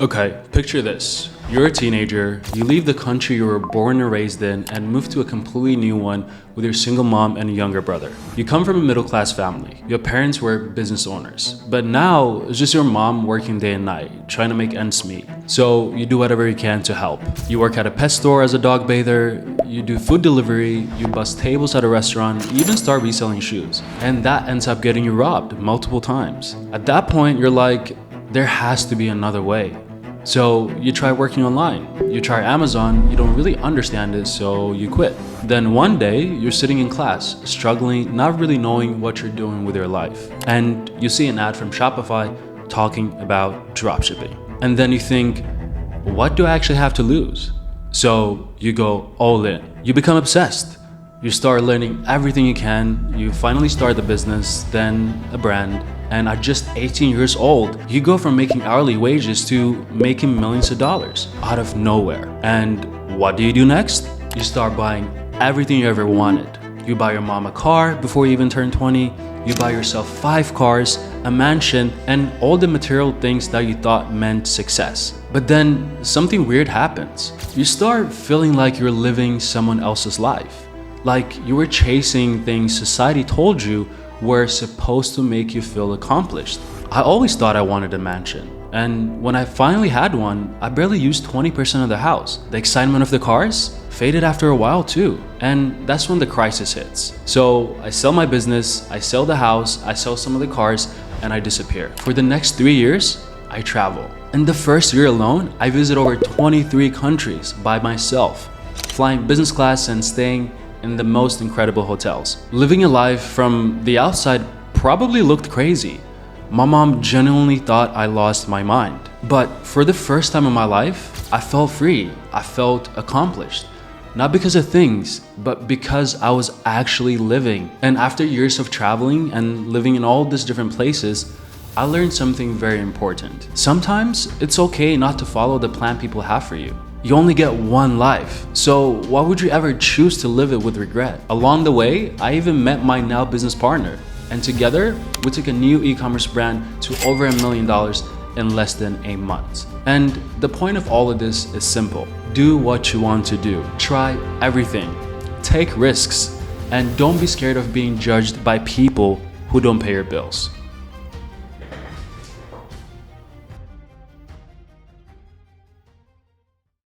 Okay, picture this. You're a teenager, you leave the country you were born and raised in and move to a completely new one with your single mom and a younger brother. You come from a middle-class family. Your parents were business owners. But now, it's just your mom working day and night, trying to make ends meet. So you do whatever you can to help. You work at a pet store as a dog bather, you do food delivery, you bus tables at a restaurant, you even start reselling shoes. And that ends up getting you robbed multiple times. At that point, you're like, there has to be another way. So you try working online, you try Amazon, you don't really understand it, so you quit. Then one day, you're sitting in class, struggling, not really knowing what you're doing with your life. And you see an ad from Shopify talking about dropshipping. And then you think, what do I actually have to lose? So you go all in. You become obsessed. You start learning everything you can, you finally start the business, then a brand. And at just 18 years old, you go from making hourly wages to making millions of dollars out of nowhere. And what do you do next? You start buying everything you ever wanted. You buy your mom a car before you even turn 20. You buy yourself 5 cars, a mansion, and all the material things that you thought meant success. But then something weird happens. You start feeling like you're living someone else's life. Like you were chasing things society told you were supposed to make you feel accomplished. I always thought I wanted a mansion. And when I finally had one, I barely used 20% of the house. The excitement of the cars faded after a while too. And that's when the crisis hits. So I sell my business, I sell the house, I sell some of the cars, and I disappear. For the next 3 years, I travel. In the first year alone, I visit over 23 countries by myself, flying business class and staying in the most incredible hotels. Living a life from the outside probably looked crazy. My mom genuinely thought I lost my mind. But for the first time in my life, I felt free. I felt accomplished. Not because of things, but because I was actually living. And after years of traveling and living in all these different places, I learned something very important. Sometimes it's okay not to follow the plan people have for you. You only get one life, so why would you ever choose to live it with regret? Along the way, I even met my now business partner, and together, we took a new e-commerce brand to over $1 million in less than a month. And the point of all of this is simple. Do what you want to do. Try everything. Take risks. And don't be scared of being judged by people who don't pay your bills.